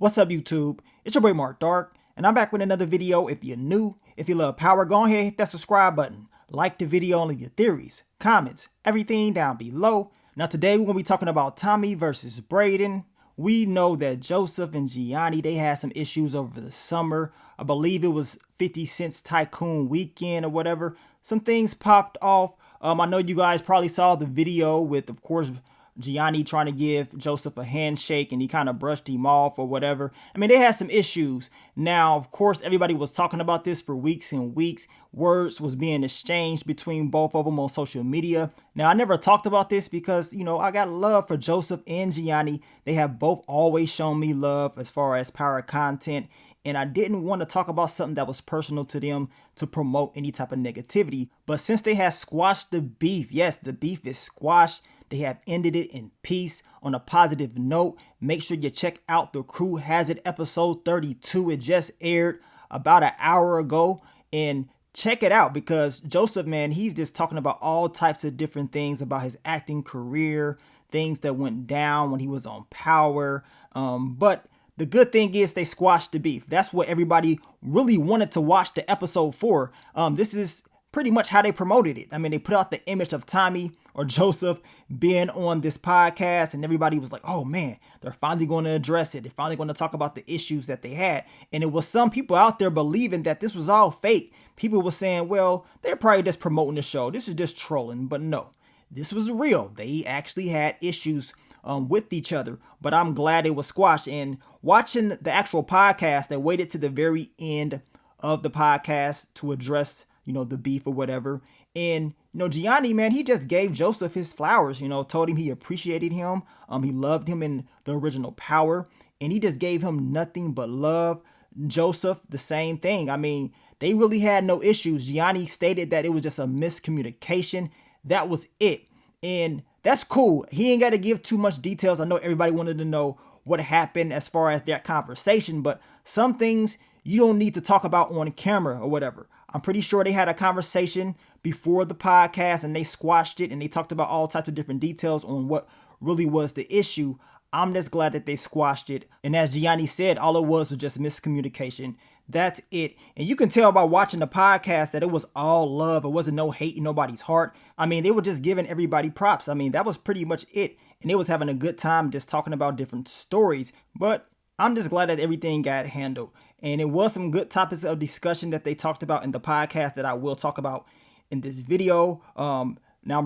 What's up, YouTube? It's your boy Mark Dark, and I'm back with another video. If you're new, if you love power, go ahead and hit that subscribe button. Like the video and leave your theories, comments, everything down below. Now today we're going to be talking about Tommy versus Brayden. We know that Joseph and Gianni, they had some issues over the summer. I believe it was 50 Cent's Tycoon weekend or whatever. Some things popped off. I know you guys probably saw the video with, of course, Gianni trying to give Joseph a handshake and he kind of brushed him off or whatever. I mean, they had some issues. Now, of course, everybody was talking about this for weeks and weeks. Words was being exchanged between both of them on social media. Now, I never talked about this because, you know, I got love for Joseph and Gianni. They have both always shown me love as far as power content. And I didn't want to talk about something that was personal to them to promote any type of negativity. But since they have squashed the beef, yes, the beef is squashed. They have ended it in peace on a positive note. Make sure you check out The Crew Has It episode 32. It just aired about an hour ago. And check it out because Joseph, man, he's just talking about all types of different things about his acting career, things that went down when he was on Power. But the good thing is they squashed the beef. That's what everybody really wanted to watch the episode for. This is pretty much how they promoted it. I mean, they put out the image of Tommy or Joseph being on this podcast and everybody was like, oh man, they're finally going to address it. They're finally going to talk about the issues that they had. And it was some people out there believing that this was all fake. People were saying, well, they're probably just promoting the show. This is just trolling. But no, this was real. They actually had issues with each other, but I'm glad it was squashed. And watching the actual podcast, they waited to the very end of the podcast to address, you know, the beef or whatever. And, you know, Gianni, man, he just gave Joseph his flowers, you know, told him he appreciated him. He loved him in the original Power, and he just gave him nothing but love. Joseph, the same thing. I mean, they really had no issues. Gianni stated that it was just a miscommunication. That was it. And that's cool. He ain't got to give too much details. I know everybody wanted to know what happened as far as their conversation, but some things you don't need to talk about on camera or whatever. I'm pretty sure they had a conversation before the podcast and they squashed it and they talked about all types of different details on what really was the issue. I'm just glad that they squashed it. And as Gianni said, all it was just miscommunication. That's it. And you can tell by watching the podcast that it was all love. It wasn't no hate in nobody's heart. I mean, they were just giving everybody props. I mean, that was pretty much it. And they was having a good time just talking about different stories. But I'm just glad that everything got handled. And it was some good topics of discussion that they talked about in the podcast that I will talk about in this video. Now,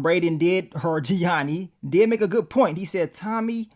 Gianni did make a good point. He said Tommy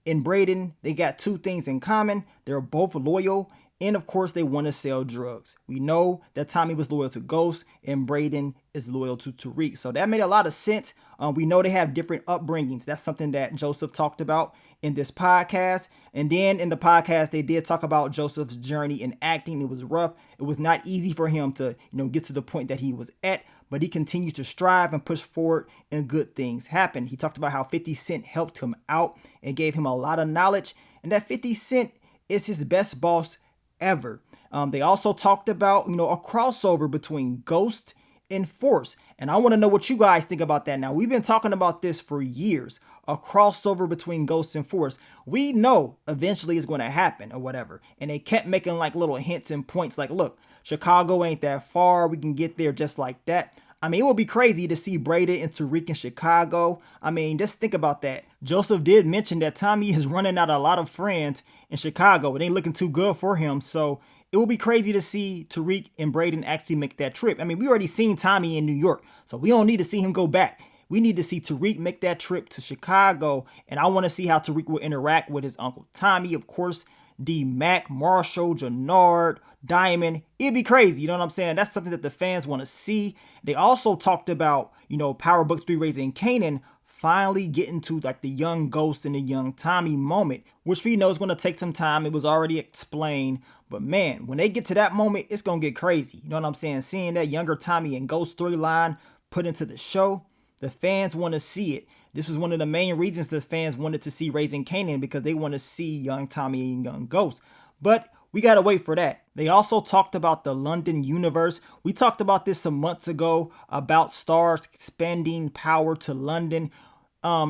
and Brayden, they got two things in common. They're both loyal. And of course, they want to sell drugs. We know that Tommy was loyal to Ghost and Brayden is loyal to Tariq. So that made a lot of sense. We know they have different upbringings. That's something that Joseph talked about in this podcast. And then in the podcast, they did talk about Joseph's journey in acting. It was rough. It was not easy for him to, get to the point that he was at, but he continues to strive and push forward and good things happen. He talked about how 50 Cent helped him out and gave him a lot of knowledge and that 50 Cent is his best boss ever. They also talked about, a crossover between Ghost and Force. And I want to know what you guys think about that. Now, we've been talking about this for years, a crossover between Ghost and Force. We know eventually it's going to happen or whatever. And they kept making like little hints and points like, look, Chicago ain't that far. We can get there just like that. I mean, it would be crazy to see Brayden and Tariq in Chicago. I mean, just think about that. Joseph did mention that Tommy is running out a lot of friends in Chicago. It ain't looking too good for him. So it would be crazy to see Tariq and Brayden actually make that trip. I mean, we already seen Tommy in New York, so we don't need to see him go back. We need to see Tariq make that trip to Chicago. And I want to see how Tariq will interact with his uncle Tommy, of course, D-Mac, Marshall, Jannard, Diamond. It'd be crazy, you know what I'm saying? That's something that the fans want to see. They also talked about, Power Book 3 Raising Kanan finally getting to like the young Ghost and the young Tommy moment, which we know is going to take some time. It was already explained. But man, when they get to that moment, it's going to get crazy. You know what I'm saying? Seeing that younger Tommy and Ghost storyline put into the show, the fans want to see it. This is one of the main reasons the fans wanted to see Raising Kanan, because they want to see young Tommy and young Ghost. But we got to wait for that. They also talked about the London universe. We talked about this some months ago about stars expanding power to London.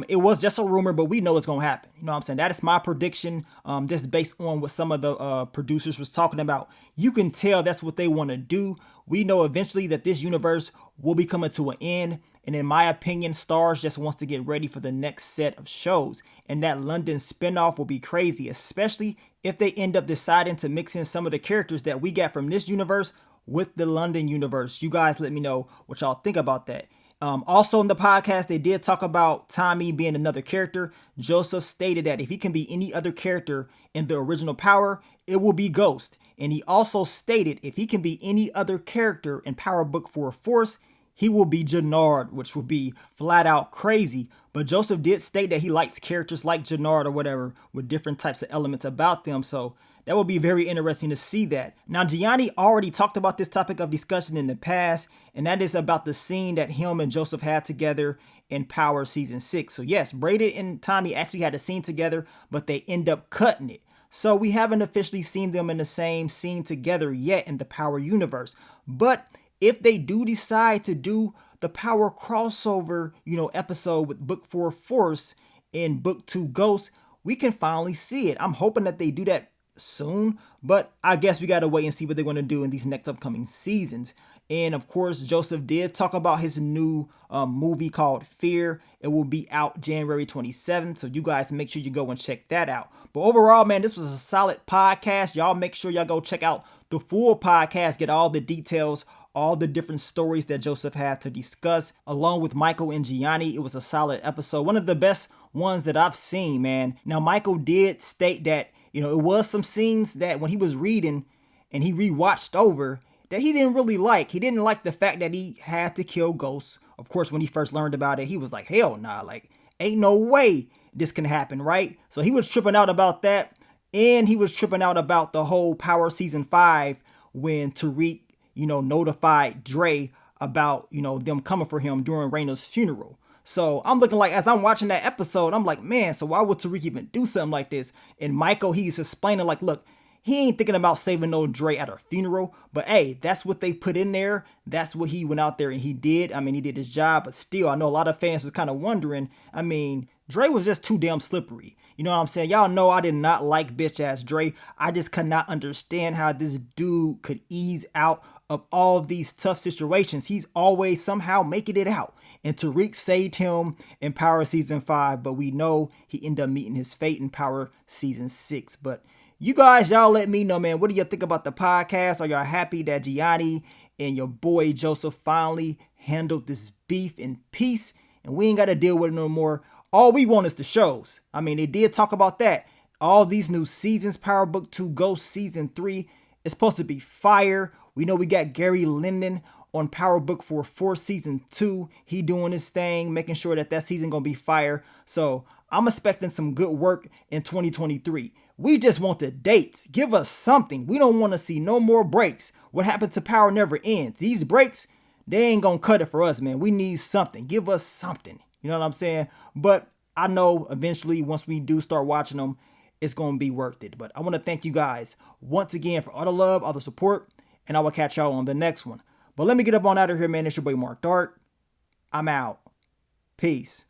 It was just a rumor, but we know it's gonna happen. You know what I'm saying? That is my prediction. Just based on what some of the producers was talking about. You can tell that's what they want to do. We know eventually that this universe will be coming to an end. And in my opinion, Starz just wants to get ready for the next set of shows. And that London spinoff will be crazy, especially if they end up deciding to mix in some of the characters that we got from this universe with the London universe. You guys let me know what y'all think about that. Also in the podcast, they did talk about Tommy being another character. Joseph stated that if he can be any other character in the original Power, it will be Ghost. And he also stated if he can be any other character in Power Book 4 Force, he will be Gennard, which would be flat out crazy. But Joseph did state that he likes characters like Gennard or whatever with different types of elements about them. So that will be very interesting to see that. Now, Gianni already talked about this topic of discussion in the past, and that is about the scene that him and Joseph had together in Power Season 6. So yes, Brayden and Tommy actually had a scene together, but they end up cutting it. So we haven't officially seen them in the same scene together yet in the Power universe. But if they do decide to do the Power crossover, episode with Book 4 Force in Book 2 Ghost, we can finally see it. I'm hoping that they do that soon, but I guess we gotta wait and see what they're going to do in these next upcoming seasons. And of course, Joseph did talk about his new movie called Fear. It will be out January 27th, so you guys make sure you go and check that out. But overall, man, this was a solid podcast. Y'all make sure y'all go check out the full podcast, get all the details, all the different stories that Joseph had to discuss along with Michael and Gianni. It was a solid episode, one of the best ones that I've seen, man. Now, Michael did state that it was some scenes that when he was reading and he rewatched over that he didn't really like. He didn't like the fact that he had to kill Ghost. Of course, when he first learned about it, he was like, hell nah, like, ain't no way this can happen, right? So he was tripping out about that. And he was tripping out about the whole Power Season 5 when Tariq, notified Dre about, them coming for him during Raina's funeral. So I'm looking like, as I'm watching that episode, I'm like, man, so why would Tariq even do something like this? And Michael, he's explaining like, look, he ain't thinking about saving no Dre at her funeral, but hey, that's what they put in there. That's what he went out there and he did. I mean, he did his job, but still, I know a lot of fans was kind of wondering. I mean, Dre was just too damn slippery. You know what I'm saying? Y'all know I did not like bitch ass Dre. I just could not understand how this dude could ease out of all these tough situations. He's always somehow making it out. And Tariq saved him in Power Season 5, but we know he ended up meeting his fate in Power Season 6. But you guys, y'all let me know, man. What do you think about the podcast? Are y'all happy that Gianni and your boy Joseph finally handled this beef in peace and we ain't got to deal with it no more? All we want is the shows. I mean, they did talk about that. All these new seasons, Power Book 2 Ghost Season 3 is supposed to be fire. We know we got Gary Linden on Power Book 4 Season 2. He doing his thing, making sure that season gonna be fire. So I'm expecting some good work in 2023. We just want the dates. Give us something. We don't want to see no more breaks. What happened to Power never ends. These breaks, they ain't gonna cut it for us, man. We need something. Give us something. You know what I'm saying? But I know eventually once we do start watching them, it's gonna be worth it. But I want to thank you guys once again for all the love, all the support, and I will catch y'all on the next one. But let me get up on out of here, man. It's your boy Mark Dark. I'm out. Peace.